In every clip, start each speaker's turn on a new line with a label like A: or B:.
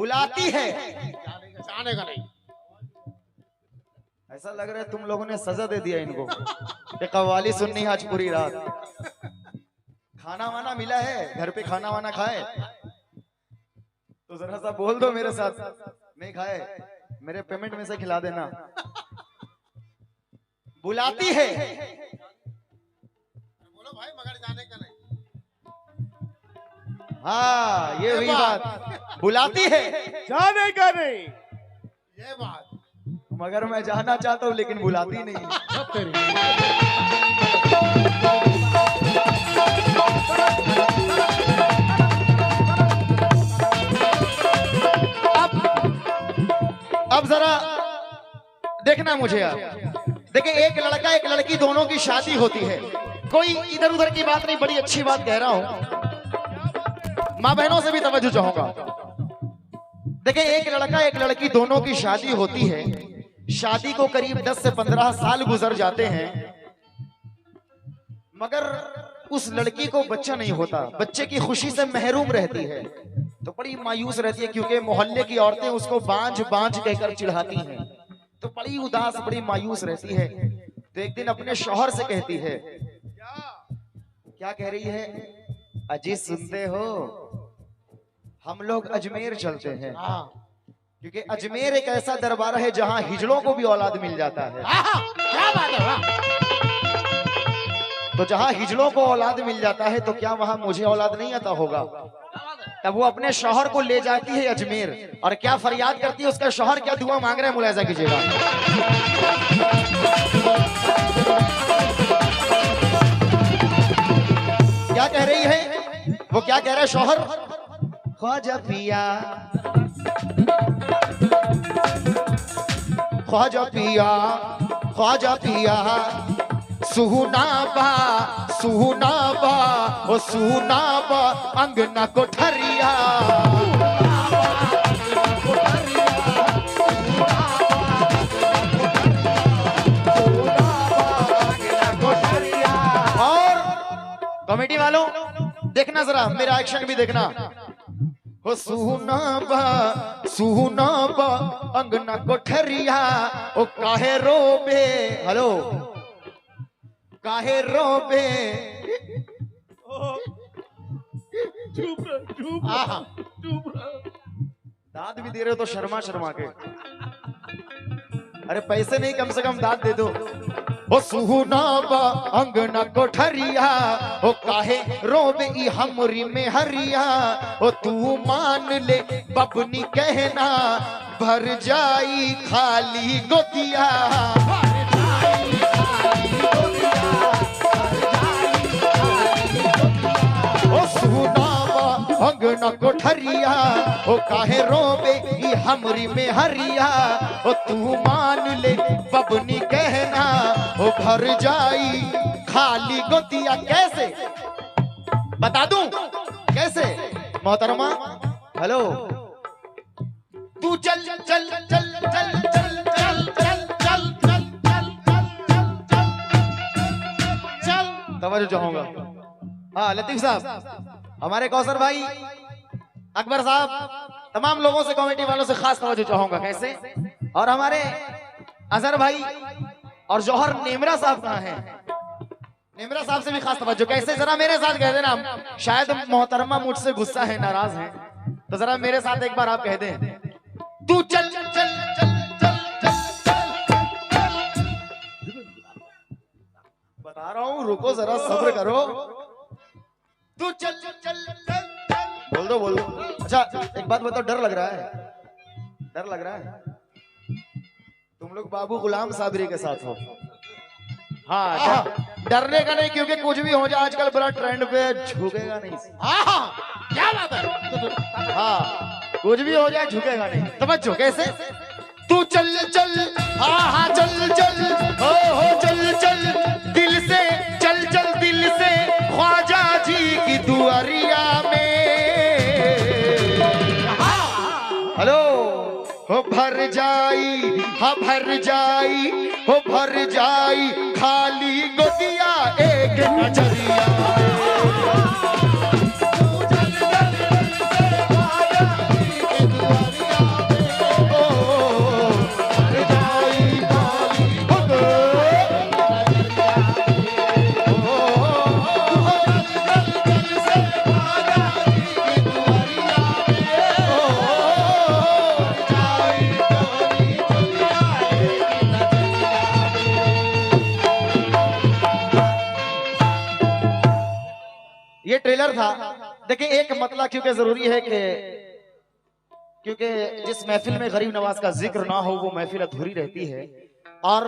A: बुलाती है।
B: जाने का नहीं।
A: ऐसा लग रहा है तुम लोगों ने सजा दे दिया इनको। ये कव्वाली सुननी है आज पूरी रात। खाना वाना मिला है घर पे, खाना वाना खाए तो जरा सा बोल दो मेरे साथ। नहीं खाए मेरे पेमेंट में से खिला देना। बुलाती है।
B: बोलो भाई मगर जाने का नहीं।
A: हाँ ये हुई बात, बुलाती है
C: जाने का नहीं।
B: ये बात
A: मगर मैं जाना चाहता हूँ लेकिन बुलाती नहीं। अब जरा देखना मुझे आप। देखिए एक लड़का एक लड़की दोनों की शादी होती है। कोई इधर उधर की बात नहीं, बड़ी अच्छी बात कह रहा हूं। माँ बहनों से भी तवज्जो चाहूंगा। देखिए एक लड़का एक लड़की दोनों की शादी होती है। शादी को करीब 10 से 15 साल गुजर जाते हैं, मगर उस लड़की को बच्चा नहीं होता, बच्चे की खुशी से महरूम रहती है। तो बड़ी मायूस रहती है क्योंकि मोहल्ले की औरतें उसको बांझ बांझ कहकर चिढ़ाती हैं। तो बड़ी उदास बड़ी मायूस रहती है। तो एक दिन अपने शौहर से कहती है, क्या कह रही है, अजी सुनते हो हम लोग अजमेर चलते हैं। क्योंकि अजमेर एक ऐसा दरबार है जहां हिजड़ों को भी औलाद मिल जाता है।
B: क्या बात है।
A: तो जहां हिजड़ों को औलाद मिल जाता है तो क्या वहां मुझे औलाद नहीं आता होगा। तब वो अपने शौहर को ले जाती है अजमेर और क्या फरियाद करती है, उसका शौहर क्या दुआ मांग रहा है मुलाहिजा कीजिएगा। क्या कह रही है वो, क्या कह रहा है शौहर, ख्वाजा पिया ख्वाजा पिया ख्वाजा पिया सुना बा ओ सुना बा अंगना कोठरिया। और कमेटी वालों देखना जरा, मेरा एक्शन भी देखना। हो सुना बा अंगना कोठरिया ओ काहे रोबे, हेलो काहे रोबे। दाद भी दे रहे हो तो शर्मा शर्मा के। अरे पैसे नहीं कम से कम दाद दे दो। ओ सुना बा अंगना कोठरिया ओ काहे रोबे ई हमरी में हरिया। ओ तू मान ले बबनी कहना भर जाई खाली गोतिया। ओ सुना बा अंगना कोठरिया ओ काहे रोबे ई हमरी में हरिया। ओ तू मान ले बबनी कहना ओ भर जाई खाली गोतिया। कैसे बता दूं कैसे मोहतरमा, हेलो तू चल चल चल चल चल चल चल चल चल चल तवज्जो चाहूंगा। हाँ लतीफ साहब, हमारे कौसर भाई, अकबर साहब, तमाम लोगों से कमेटी वालों से खास तवज्जो चाहूंगा। कैसे, और हमारे अजहर भाई और जौहर नेमरा साहब कहाँ हैं, नेमरा साहब से भी खास तवज्जो। कैसे, जरा मेरे साथ कह देना, शायद मोहतरमा मुझसे गुस्सा है, नाराज है, तो जरा मेरे साथ एक बार आप कह दें, तू चल चल चल चल चल चल। बता रहा हूं रुको जरा सब्र करो। तू चल चल चल चल बोल दो बोल दो। अच्छा एक बात बताओ, डर लग रहा है, डर लग रहा है? तुम लोग बाबू गुलाम साबरी के साथ हो। हाँ डरने का नहीं, क्योंकि कुछ भी हो जाए आजकल बड़ा ट्रेंड पे, झुकेगा नहीं।
B: क्या बात है।
A: हाँ कुछ भी हो जाए झुकेगा नहीं। समझो कैसे, तू चल चल हाँ चल चल हो चल चल दिल से, चल चल दिल से ख्वाजा जी की दुआरिया में। हेलो हो भर जाई, हाँ भर जाई, हो भर जाई खाली गोदिया एक नजरिया। ट्रेलर था। देखिए एक मतलब क्योंकि जरूरी है कि क्योंकि जिस महफिल में गरीब नवाज का जिक्र ना हो वो महफिल अधूरी रहती है। और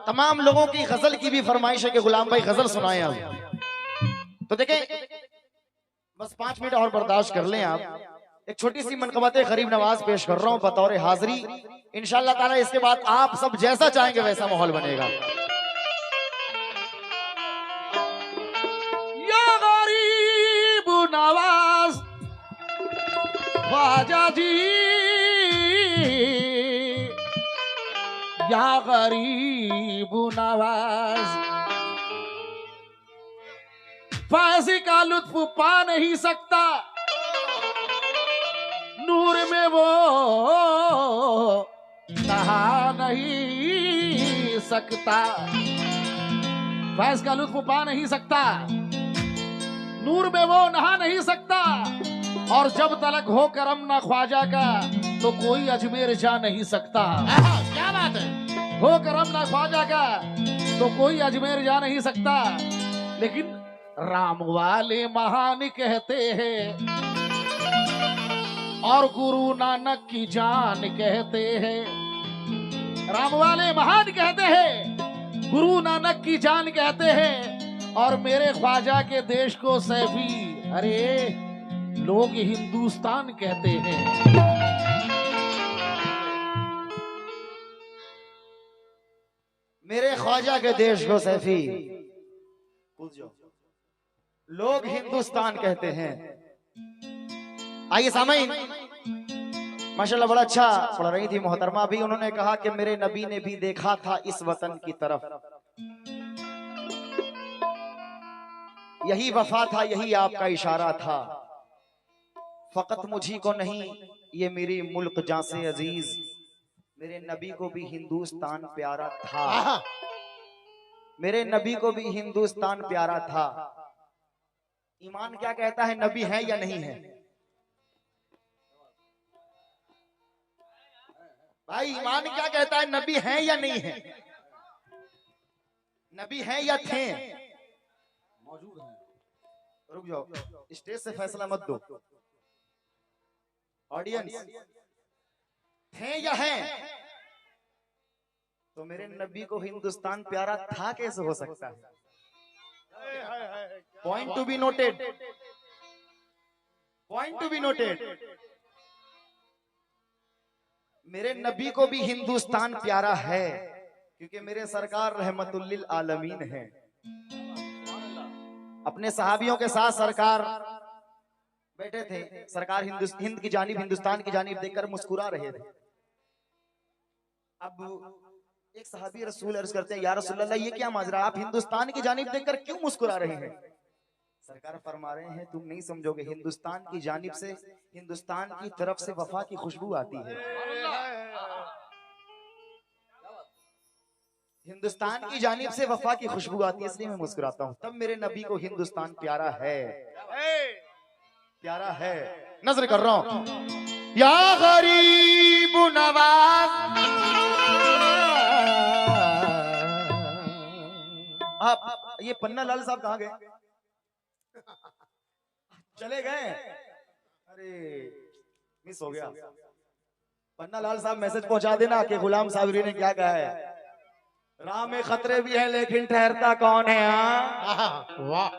A: तमाम लोगों की गजल की भी फरमाइश है कि गुलाम भाई गजल सुनाएं आप। तो देखें बस 5 मिनट और बर्दाश्त कर लें आप। एक छोटी सी मनकबत गरीब नवाज पेश कर रहा हूं बतौर हाजिरी। इंशाअल्लाह ताला इसके बाद आप सब जैसा चाहेंगे वैसा माहौल बनेगा।
C: या गरीब नवाज ख्वाजा जी, या गरीब नवाज, फैज़ का लुत्फ पा नहीं सकता, नूर में वो नहा नहीं सकता। फैज़ का लुत्फ पा नहीं सकता, नूर में वो नहा नहीं सकता, और जब तलक हो करम ना ख्वाजा का तो कोई अजमेर जा नहीं सकता।
B: क्या बात है?
C: हो करम ना ख्वाजा का तो कोई अजमेर जा नहीं सकता। लेकिन राम वाले महान कहते हैं और गुरु नानक की जान कहते हैं। राम वाले महान कहते हैं, गुरु नानक की जान कहते हैं, और मेरे ख्वाजा के देश को सैफी, अरे लोग हिंदुस्तान कहते हैं।
A: मेरे ख्वाजा के देश को सैफी लोग हिंदुस्तान कहते हैं। आइए सामईन, माशाल्लाह बड़ा अच्छा पढ़ रही थी मोहतरमा भी। उन्होंने कहा कि मेरे नबी ने भी देखा था इस वतन की तरफ, यही वफा था, यही आपका इशारा था। फकत मुझी को नहीं ये मेरी मुल्क जां से अजीज, मेरे नबी को भी हिंदुस्तान प्यारा था। मेरे नबी को भी हिंदुस्तान प्यारा था। ईमान क्या कहता है, नबी है या नहीं है? भाई ईमान क्या कहता है, नबी है या नहीं है? नबी है या थे?
C: मौजूद है।
A: रुक जाओ, स्टेज से फैसला मत दो। ऑडियंस थे या हैं? तो मेरे नबी को हिंदुस्तान प्यारा था कैसे हो सकता है? Point to be noted, point to be noted. मेरे नबी को भी हिंदुस्तान प्यारा है क्योंकि मेरे सरकार रहमतुल लिल आलमीन है। अपने सहाबियों के साथ सरकार बैठे थे, सरकार हिंद की जानिब, हिंदुस्तान की जानिब देखकर मुस्कुरा रहे थे। अब एक सहाबी रसूल अर्ज करते हैं, या रसूल अल्लाह ये क्या माजरा, आप हिंदुस्तान की जानिब देखकर क्यों मुस्कुरा रहे हैं? सरकार फरमा रहे हैं तुम नहीं समझोगे, हिंदुस्तान की जानिब से, हिंदुस्तान की तरफ से वफा की खुशबू आती है। हिंदुस्तान की जानिब से वफा की खुशबू आती है, इसलिए मैं मुस्कुराता हूँ। तब मेरे नबी को हिंदुस्तान प्यारा है, प्यारा है। नजर कर रहा हूँ, या गरीब नवाज। आप ये पन्ना लाल साहब कहाँ गए? चले गए? अरे मिस हो गया। पन्ना लाल साहब मैसेज पहुंचा देना कि गुलाम साबरी ने क्या कहा है। राह में खतरे भी है लेकिन ठहरता कौन है?
B: वाह,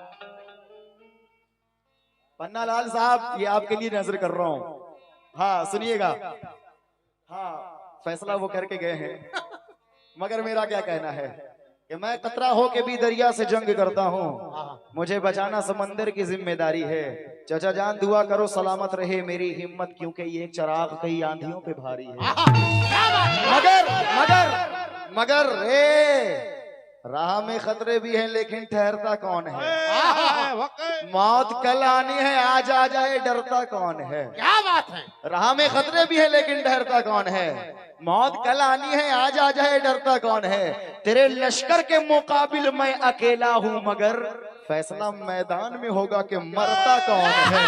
A: पन्ना लाल साहब ये आपके लिए नजर कर रहा हूँ। हाँ सुनिएगा, हाँ फैसला वो करके गए हैं, मगर मेरा क्या कहना है कि मैं कतरा हो के भी दरिया से जंग करता हूँ, मुझे बचाना समंदर की जिम्मेदारी है। चाचा जान दुआ करो सलामत रहे मेरी हिम्मत, क्योंकि ये चराग कई आंधियों पे भारी है। मगर मगर मगर रे राह में खतरे भी हैं लेकिन ठहरता कौन है? मौत कल आनी है, आज आ जाए डरता कौन है?
B: क्या बात है?
A: राह में खतरे भी है लेकिन ठहरता कौन है? मौत कल आनी है, आज आ जाए डरता कौन है? तेरे लश्कर के मुकाबिल मैं अकेला हूँ, मगर फैसला मैदान में होगा कि मरता कौन है?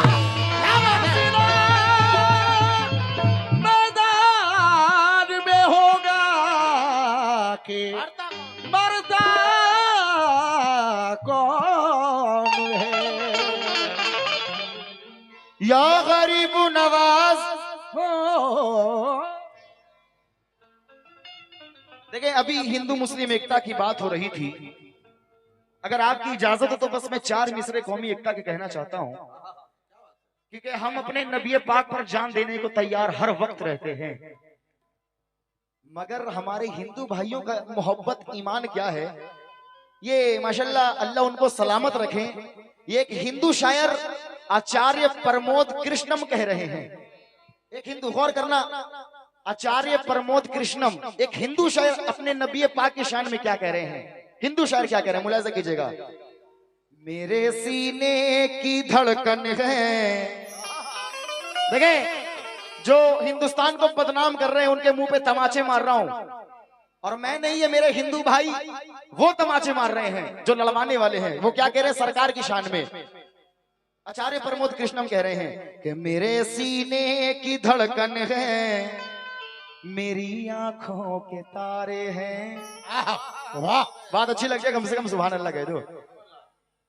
C: मैदान में होगा कि मरदा कौन है?
A: देखिए अभी हिंदू मुस्लिम एकता की बात हो रही थी, अगर आपकी इजाजत हो तो बस मैं 4 मिसरे कौमी एकता के कहना चाहता हूं, क्योंकि हम अपने नबी पाक पर जान देने को तैयार हर वक्त रहते हैं, मगर हमारे हिंदू भाइयों का मोहब्बत ईमान क्या है ये माशाल्लाह अल्लाह उनको सलामत रखें। ये एक हिंदू शायर आचार्य प्रमोद कृष्णम कह रहे हैं, एक हिंदू, गौर करना, आचार्य प्रमोद कृष्णम एक हिंदू शायर अपने नबी पाक की शान में क्या कह रहे हैं, हिंदू शायर क्या कह रहे हैं, मुलाहिजा कीजिएगा। मेरे सीने की धड़कन है, देखें जो हिंदुस्तान को बदनाम कर रहे हैं उनके मुंह पे तमाचे मार रहा हूं, और मैं नहीं, ये मेरे हिंदू भाई वो तमाचे मार रहे हैं जो लड़वाने वाले हैं। वो क्या कह रहे हैं सरकार की शान में, आचार्य प्रमोद कृष्णम कह रहे हैं कि मेरे सीने की धड़कन है, मेरी आंखों के तारे हैं।
B: वाह
A: बात अच्छी लग जाए, कम से कम सुभान अल्लाह कह दो।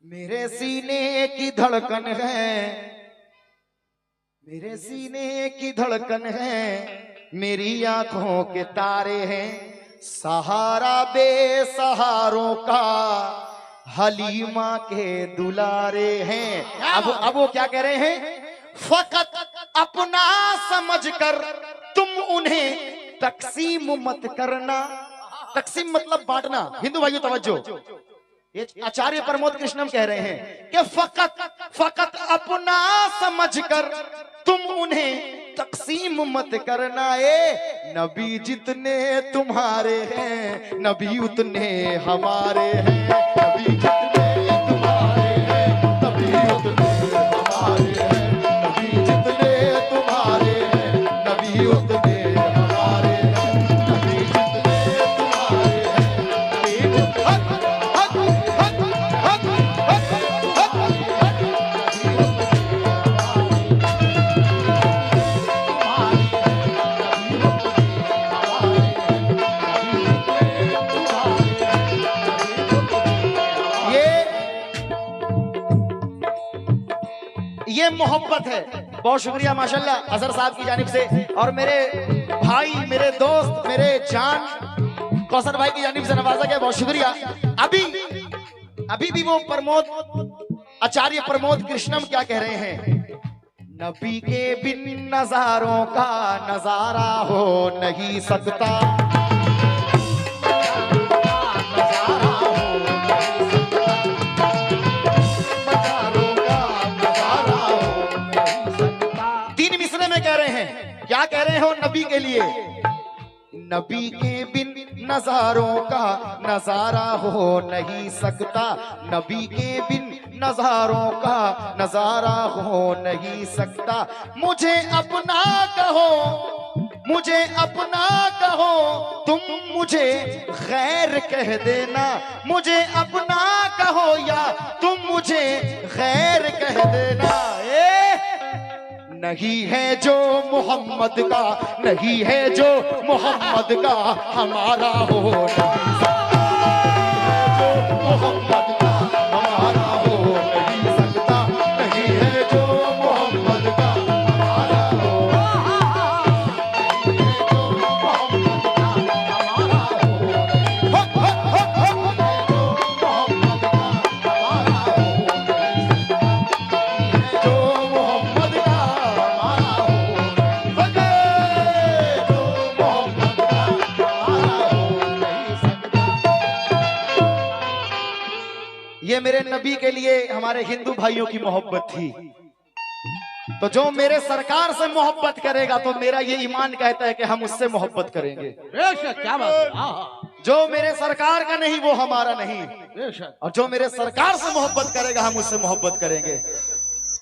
A: मेरे सीने की धड़कन है, मेरे सीने की धड़कन है, मेरी आंखों के तारे हैं, सहारा बेसहारों का हलीमा के दुलारे हैं। अब वो क्या कह रहे हैं, फकत अपना समझकर तुम उन्हें तकसीम मत करना। तकसीम मतलब बांटना। हिंदू भाइयों तवज्जो, ये आचार्य प्रमोद कृष्णम कह रहे हैं कि फकत अपना समझकर तुम उन्हें तकसीम मत करना। ए नबी जितने तुम्हारे हैं नबी उतने हमारे हैं, नबी जितने तुम्हारे हैं नबी उतने हमारे हैं, नबी जितने तुम्हारे हैं नबी उतने हमारे हैं, नबी जितने तुम्हारे हैं नबी ये मोहब्बत है। बहुत शुक्रिया माशाल्लाह अजहर साहब की जानिब से, और मेरे भाई, मेरे दोस्त, मेरे जान कौसर भाई की जानिब से नवाजा गया, बहुत शुक्रिया। अभी भी वो आचार्य प्रमोद कृष्णम क्या कह रहे हैं, नबी के बिन नजारों का नजारा हो नहीं सकता, क्या कह रहे हो नबी के लिए, नबी के बिन नजारों का नजारा हो नहीं सकता, नबी के बिन नजारों का नजारा हो नहीं सकता। मुझे अपना कहो, मुझे अपना कहो, तुम मुझे गैर कह देना, मुझे अपना कहो या तुम मुझे गैर कह देना। नहीं है जो मोहम्मद का, नहीं है जो मोहम्मद का हमारा हो नहीं सकता, जो मोहम्मद का हमारा हो नहीं सकता, नहीं है जो मोहम्मद का हमारा हो, नहीं है जो मोहम्मद का हमारा ये मेरे नबी के लिए हमारे हिंदू भाइयों की मोहब्बत थी। तो जो मेरे सरकार से मोहब्बत करेगा तो मेरा ये ईमान कहता है कि हम उससे मोहब्बत करेंगे।
B: क्या बात है?
A: जो मेरे सरकार का नहीं वो हमारा नहीं, और जो मेरे सरकार से मोहब्बत करेगा हम उससे मोहब्बत करेंगे।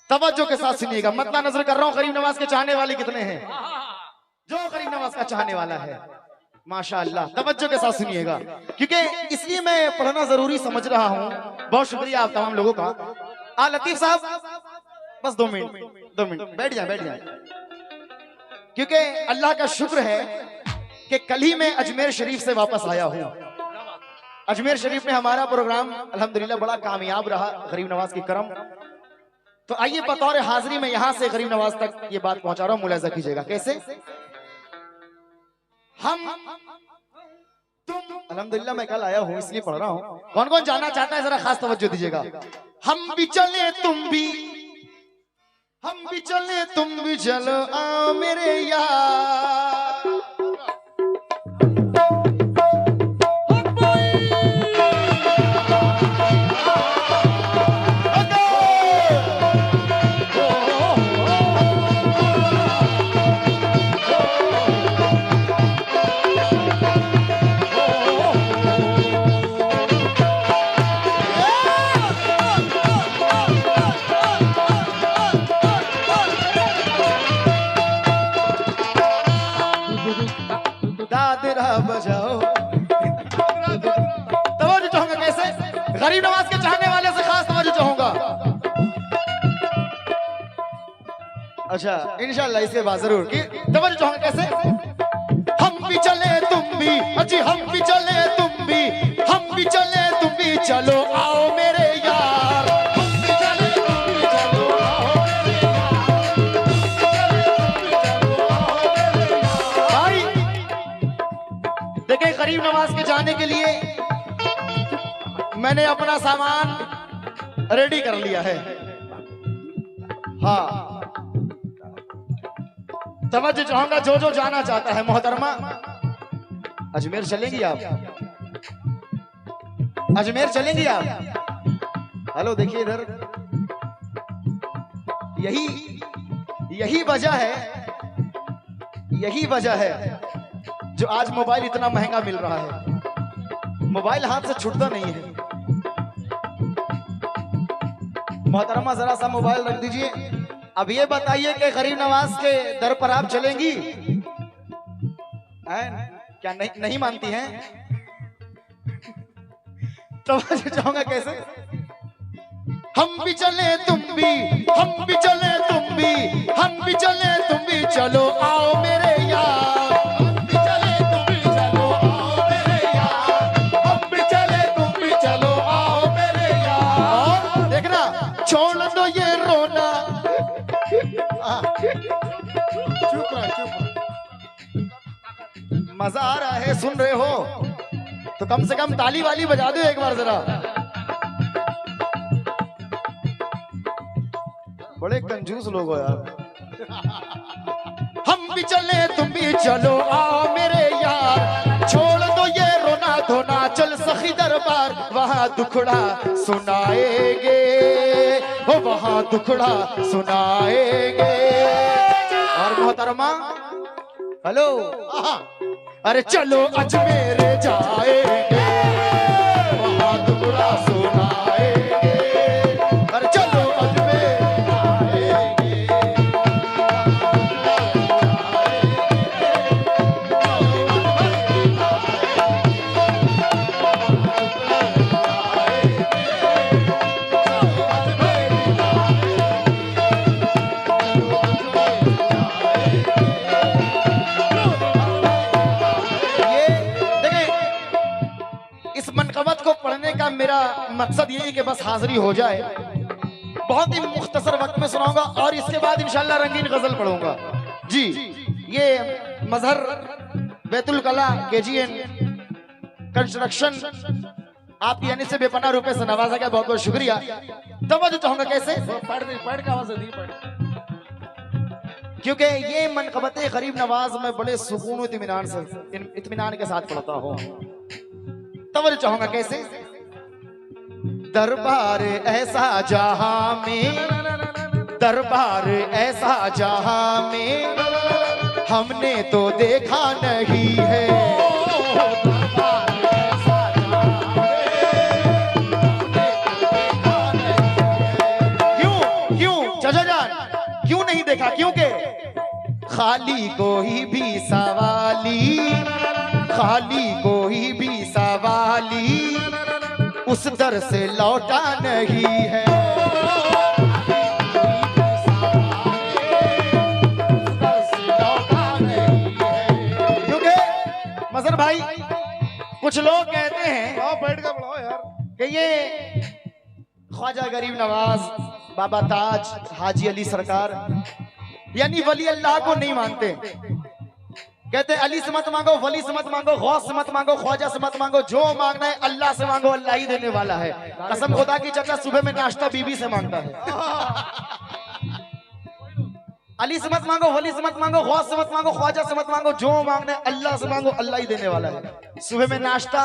A: तवज्जो के साथ सुनिएगा, मतलब नजर कर रहा हूँ गरीब नवाज के चाहने वाले कितने हैं, जो गरीब नवाज का चाहने वाला है माशाअल्लाह तवज्जो के साथ सुनिएगा, क्योंकि इसलिए मैं पढ़ना जरूरी समझ रहा हूँ। बहुत शुक्रिया आप तमाम लोगों का। लतीफ साहब बस 2 मिनट बैठ जाए, क्योंकि अल्लाह का शुक्र है कि कल ही मैं अजमेर शरीफ से वापस आया हूँ। अजमेर शरीफ में हमारा प्रोग्राम अल्हम्दुलिल्लाह बड़ा कामयाब रहा गरीब नवाज की करम। तो आइए बतौर हाजिरी में यहां से गरीब नवाज तक ये बात पहुंचा रहा हूं, मुलाहिजा कीजिएगा कैसे। हम अल्हम्दुलिल्लाह मैं कल आया हूँ इसलिए पढ़ रहा हूँ। कौन कौन जाना चाहता है जरा खास तवज्जो दीजिएगा। हम भी चले तुम भी, हम भी चले तुम भी चलो आओ मेरे यार। दादरा बजाओ। तवज्जो चाहूंगा कैसे? गरीब नवाज के चाहने वाले से खास तवज्जो चाहूंगा। अच्छा इंशाल्लाह इसके बाद जरूर की तवज्जो चाहूंगा कैसे? हम भी चले तुम भी, अजी हम भी चले तुम भी, हम भी चले तुम भी चलो आओ मेरे यार। हम भी चले तुम भी चलो आओ मेरे यार। भाई देखिए गरीब नवाज के जाने के लिए मैंने अपना सामान रेडी कर लिया है। हाँ तवज्जो चाहूंगा जो जो जाना चाहता है। मोहतरमा अजमेर चलेंगी आप? अजमेर चलेंगी आप? हेलो देखिए इधर, यही वजह है, यही वजह है जो आज मोबाइल इतना महंगा मिल रहा है। मोबाइल हाथ से छूटता नहीं है। मोहतरमा जरा सा मोबाइल रख दीजिए। अब ये बताइए कि गरीब नवाज के दर पर आप चलेंगी? क्या नहीं मानती हैं? तो चाहूंगा कैसे? हम भी चले तुम भी, हम भी चले तुम भी, हम भी चले तुम भी चलो आओ मेरे यार। हम भी चले तुम भी चलो आओ मेरे यार। हम भी चले तुम भी चलो आओ मेरे यार। और देखना छोड़ दो ये रोना। चुप रहा। मजा आ रहा है, सुन रहे हो तो कम से कम ताली वाली बजा दो एक बार जरा। बड़े कंजूस लोग हो यार। हम भी चले तुम भी चलो आओ मेरे यार। छोड़ दो ये रोना धोना, चल सखी दरबार, वहां दुखड़ा सुनाएंगे, वो वहां दुखड़ा सुनाएंगे। और मोहतरमा हेलो, अरे चलो अजमेर जाएंगे, वहां दुखड़ा सुनाएंगे। अरे चलो अजमेर को पढ़ने का मेरा मकसद यही कि बस हाजिरी हो जाए। बहुत ही मुख्तसर वक्त में सुनाऊंगा और इसके बाद इंशाल्लाह रंगीन गजल पढ़ूंगा। जी ये मजहर बैतुल कला KGN कंस्ट्रक्शन आप यानी से बेपना रुपए से नवाजा गया, बहुत बहुत शुक्रिया। तवज्जो चाहूंगा कैसे?
C: पढ़ का आवाज दी पढ़,
A: क्योंकि ये मनकबत गरीब नवाज में बड़े सुकून इत्मीनान के साथ पढ़ता हूँ। तवज्जो चाहूंगा कैसे? दरबार ऐसा जहां में, दरबार ऐसा जहां में हमने तो देखा नहीं है। दरबार ऐसा जहां में क्यों चाचा जान क्यों नहीं देखा? क्योंकि खाली कोई भी सवाली, खाली कोई भी सवाली उस दर से लौटा नहीं है। क्योंकि मजहर भाई कुछ लोग कहते हैं
C: बैठ का बढ़ाओ यार
A: कि ये ख्वाजा गरीब नवाज, बाबा ताज, हाजी अली सरकार यानी वली अल्लाह को नहीं मानते। कहते अली से मत मांगो, वली से मत मांगो, गौस से मत मांगो, ख्वाजा से मत मांगो, जो मांगना है अल्लाह से मांगो, अल्लाह ही देने वाला है। कसम खुदा की चाचा सुबह में नाश्ता बीबी से मांगता है। अली से मत मांगो, वली से मत मांगो, गौस से मत मांगो, ख्वाजा से मत मांगो, जो मांगना है अल्लाह से मांगो, अल्लाह ही देने वाला है। सुबह में नाश्ता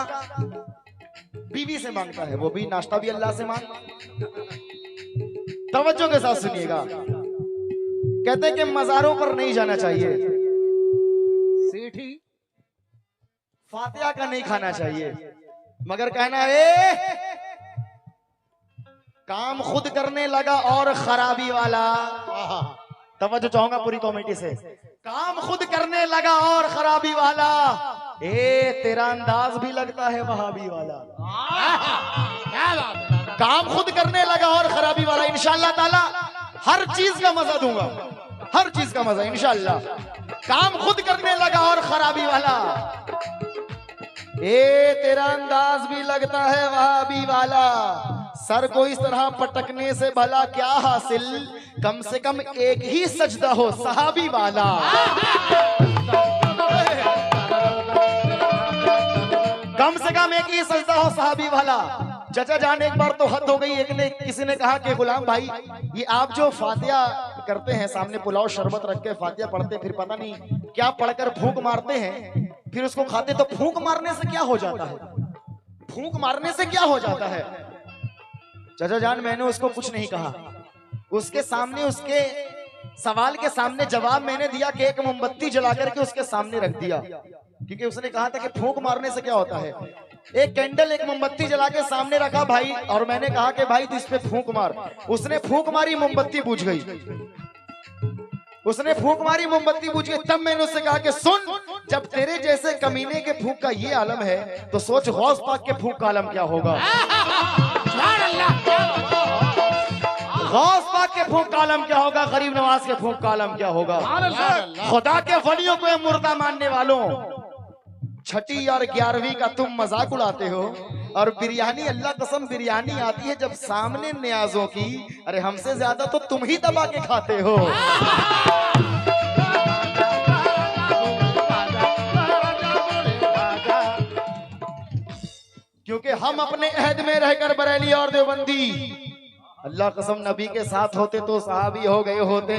A: बीवी से मांगता है, वो भी नाश्ता भी अल्लाह से मांग। तवज्जो के साथ सुनिएगा, कहते हैं कि मजारों पर नहीं जाना चाहिए,
C: सेठी
A: फातिहा का नहीं खाना चाहिए, मगर कहना है काम खुद करने लगा और खराबी वाला। तवज्जो चाहूंगा पूरी कमेटी से, काम खुद करने लगा और खराबी वाला। तेरा अंदाज भी लगता है वहाबी वाला।
B: क्या बात है?
A: काम खुद करने लगा और खराबी वाला। इंशाअल्लाह ताला हर चीज का मजा दूंगा, हर चीज का मजा इंशाअल्लाह। काम खुद करने लगा और खराबी वाला। तेरा अंदाज भी लगता है वहाबी वाला। सर को इस तरह पटकने से भला क्या हासिल, कम से कम एक ही सजदा हो सहाबी वाला। कम से कम एक ही सजदा हो सहाबी वाला। चाचा जान एक बार तो हद हो गई, किसी ने कहा कि गुलाम भाई ये आप जो फातिहा करते हैं, सामने पुलाव शरबत रख के फातिहा पढ़ते, फिर पता नहीं क्या पढ़कर फूंक मारते हैं, फिर उसको खाते, तो फूंक मारने से क्या हो जाता है? फूंक मारने से क्या हो जाता है? चाचा जान मैंने उसको कुछ नहीं कहा, उसके सामने, उसके सवाल के सामने जवाब मैंने दिया कि एक मोमबत्ती जला करके उसके सामने रख दिया, क्योंकि उसने कहा था कि फूंक मारने से क्या होता है। एक कैंडल, एक मोमबत्ती जला के सामने रखा भाई, और मैंने कहा कि भाई तू इस पे फूंक मार। उसने फूंक मारी, मोमबत्ती बुझ गई। उसने फूंक मारी, मोमबत्ती बुझ गई। तब मैंने उससे कहा कि सुन, जब तेरे जैसे कमीने के फूंक का ये आलम है, तो सोच गौस पाक के फूंक का आलम क्या होगा। गौस पाक के फूंक का आलम क्या होगा, गरीब नवाज के फूंक का आलम क्या होगा। खुदा के वलियों को मुर्दा मानने वालों, छठी और 11वीं का तुम मजाक उड़ाते हो, और बिरयानी, अल्लाह कसम बिरयानी आती है जब सामने नियाजों की, अरे हमसे ज्यादा तो तुम ही दबा के खाते हो। क्योंकि हम अपने अहद में रहकर बरेली और देवबंदी, अल्लाह कसम नबी के साथ होते तो सहाबी हो गए होते।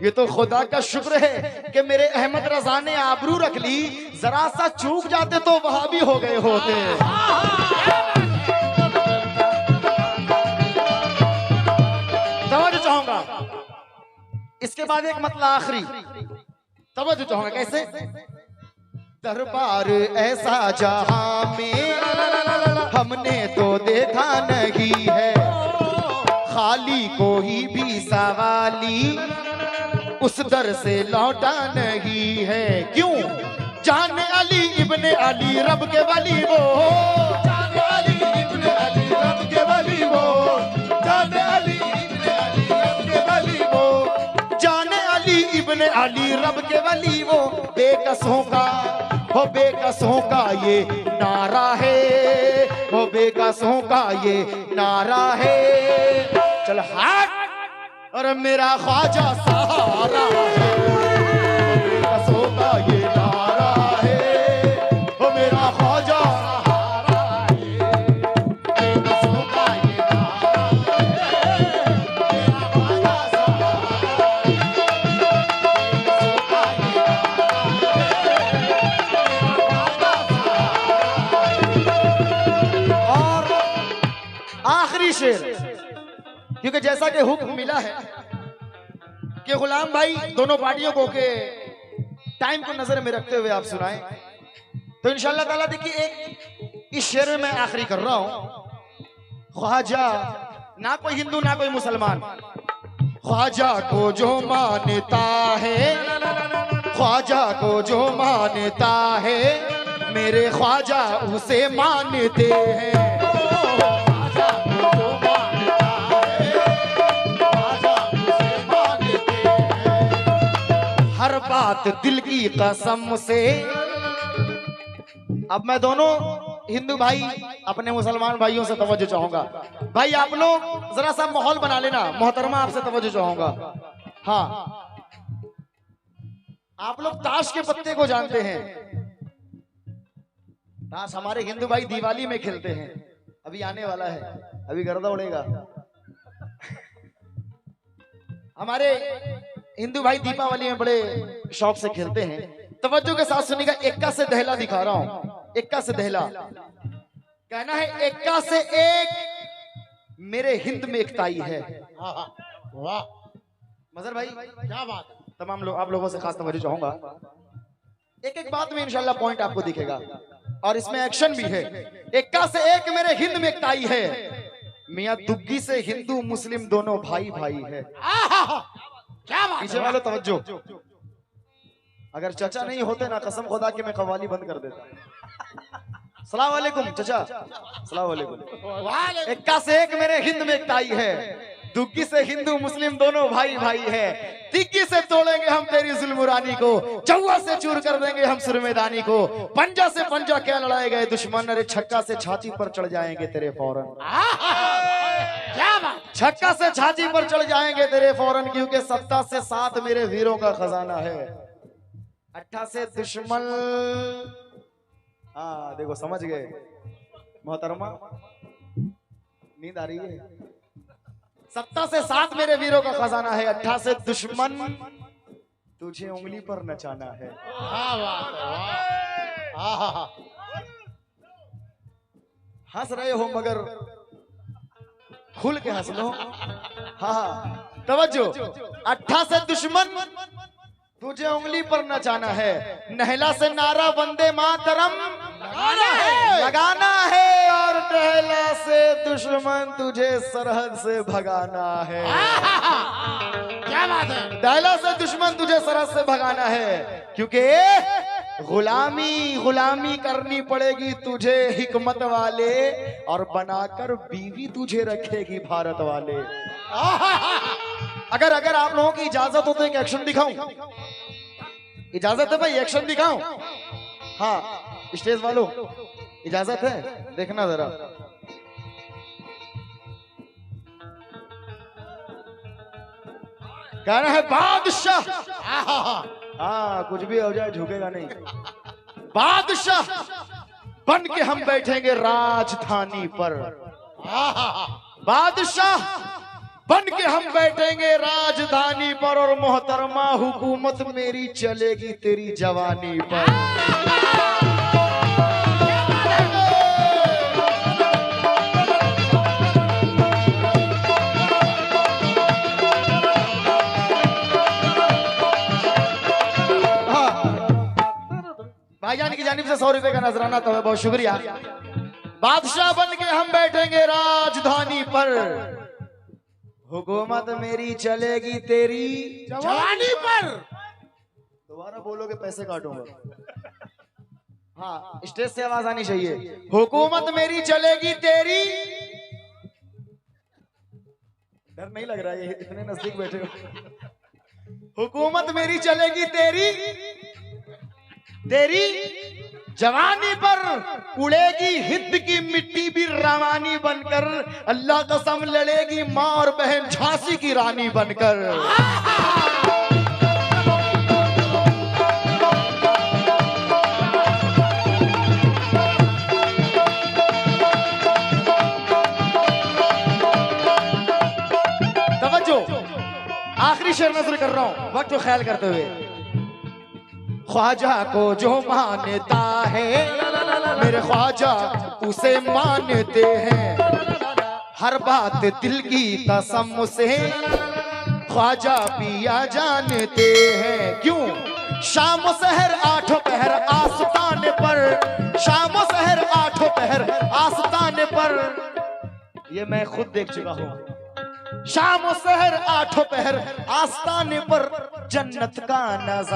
A: ये तो खुदा का शुक्र है कि मेरे अहमद रजा ने आबरू रख ली, जरा सा चूक जाते तो वहाबी हो गए होते। तवज्जो चाहूंगा, इसके बाद एक मतलब आखिरी तवज्जो चाहूंगा, कैसे? दरबार ऐसा जहां में हमने तो देखा नहीं है, खाली कोई भी सवाली उस दर से लौटा नहीं है। क्यों? जाने अली इब्ने अली रब के वली वो, जाने अली इब्ने अली रब के वली वो, जाने अली इब्ने अली रब के वली वो, जाने अली इब्ने अली रब के वली वो। बेकसों का हो, बेकसों का ये नारा है, हो बेकसों का ये नारा है। चल हाथ, और मेरा ख्वाजा सहारा है, बेकसों का ये नारा है, हो मेरा ख्वाजा सहारा है, बेकसों का ये नारा है, मेरा ख्वाजा सहारा है, बेकसों का ये नारा है। और आखिरी शेर, क्योंकि जैसा कि हुक्म मिला है कि गुलाम भाई दोनों पार्टियों को के टाइम को नजर में रखते हुए आप सुनाएं, तो इंशाअल्लाह ताला देखिए एक इस शेर में मैं आखिरी कर रहा हूं। ख्वाजा, ना कोई हिंदू ना कोई मुसलमान, ख्वाजा को जो मानता है, ख्वाजा को जो मानता है, मेरे ख्वाजा उसे मानते हैं। हर बात दिल की कसम से। अब मैं दोनों हिंदू भाई अपने मुसलमान भाइयों से तवज्जो चाहूंगा। भाई आप लोग जरा सा माहौल बना लेना, मोहतरमा आपसे तवज्जो चाहूंगा। हाँ आप लोग ताश के पत्ते को जानते हैं। ताश हमारे हिंदू भाई दिवाली में खेलते हैं, अभी आने वाला है, अभी गर्दा उड़ेगा। हमारे हिंदू भाई दीपावली में बड़े शौक से खेलते हैं। तवज्जो के साथ सुनिएगा, एक्का से दहला दिखा रहा हूं, एक्का से दहला। कहना है एक्का से एक मेरे हिंद में एकताई है।
B: वाह
C: मजहर भाई
B: क्या बात है।
A: तमाम लोग आप लोगों से खास तवज्जो चाहूंगा, एक एक बात में इंशाल्लाह पॉइंट आपको दिखेगा और इसमें एक्शन भी है। एक्का से एक मेरे हिंद में एकताई है, मियां दुग्गी से हिंदू मुस्लिम दोनों भाई भाई है।
B: क्या बात
A: पीछे
B: है।
A: वालों तवज्जो, अगर चचा नहीं होते ना कसम खुदा के मैं कव्वाली बंद कर देता। सलाम वालेकुम चचा, सलाम वालेकुम। एक्का से एक मेरे हिंद में एकताई है, दुग्गी से हिंदू मुस्लिम दोनों भाई भाई है। तिग्गी से तोड़ेंगे हम तेरी जुल्मुरानी को, चौवा से चूर कर देंगे हम सुरमेदानी को। पंजा से पंजा क्या लड़ाए गए दुश्मन, अरे छक्का से छाती पर चढ़ जाएंगे तेरे फौरन।
B: क्या बात।
A: छक्का से छाती पर चढ़ जाएंगे तेरे फौरन, क्योंकि 7 से 7 मेरे वीरों का खजाना है। 8 से दुश्मन, हाँ देखो समझ गए मोहतरमा, नींद आ रही है। 7 से 7 मेरे वीरों का खजाना है, 8 से दुश्मन तुझे उंगली पर नचाना है।
B: क्या बात है। वाह।
A: हंस रहे हो मगर खुल के हंस लो। हाँ तवज्जो, 8 से दुश्मन तुझे उंगली पर नचाना है। नहला से नारा वंदे मातरम लगाना है, और टहला से दुश्मन तुझे सरहद से भगाना है।
B: क्या बात है।
A: टहला से दुश्मन तुझे सरहद से भगाना है, क्योंकि गुलामी करनी पड़ेगी तुझे हिकमत वाले, और बनाकर बीवी तुझे रखेगी भारत वाले। अगर आप लोगों की इजाजत हो तो एक एक्शन दिखाऊं? इजाजत है भाई, एक्शन दिखाऊं? हाँ स्टेज वालों इजाजत है, देखना जरा। कहना है बादशाह, हाँ कुछ भी हो जाए झुकेगा नहीं। बादशाह बन के हम बैठेंगे राजधानी पर, बादशाह बन के हम बैठेंगे राजधानी पर, और मोहतरमा हुकूमत मेरी चलेगी तेरी जवानी पर। भाईजान की जानिब से 100 रुपए का नजराना तो है, बहुत शुक्रिया। बादशाह बन के हम बैठेंगे राजधानी पर, हुकूमत मेरी चलेगी तेरी
B: जवानी पर।
A: दोबारा बोलोगे पैसे काटूंगा। हाँ स्टेज से आवाज आनी चाहिए। हुकूमत मेरी चलेगी तेरी, डर नहीं लग रहा है इतने नजदीक बैठे हो। हुकूमत मेरी चलेगी तेरी जवानी पर, उड़ेगी हिंद की मिट्टी भी रवानी बनकर, अल्लाह कसम लड़ेगी माँ और बहन झांसी की रानी बनकर। तवज्जो, आखिरी शेर नजर कर रहा हूं वक्त को ख्याल करते हुए। ख्वाजा को जो मानता है मेरे ख्वाजा उसे मानते हैं, हर बात दिल की कसम से ख्वाजा पिया जानते हैं। क्यों? शाम सहर आठों पहर आस्ताने पर, शाम सहर आठों पहर आस्ताने पर, ये मैं खुद देख चुका हूं। शाम सहर आठों पहर आस्ताने पर जन्नत का नजारा।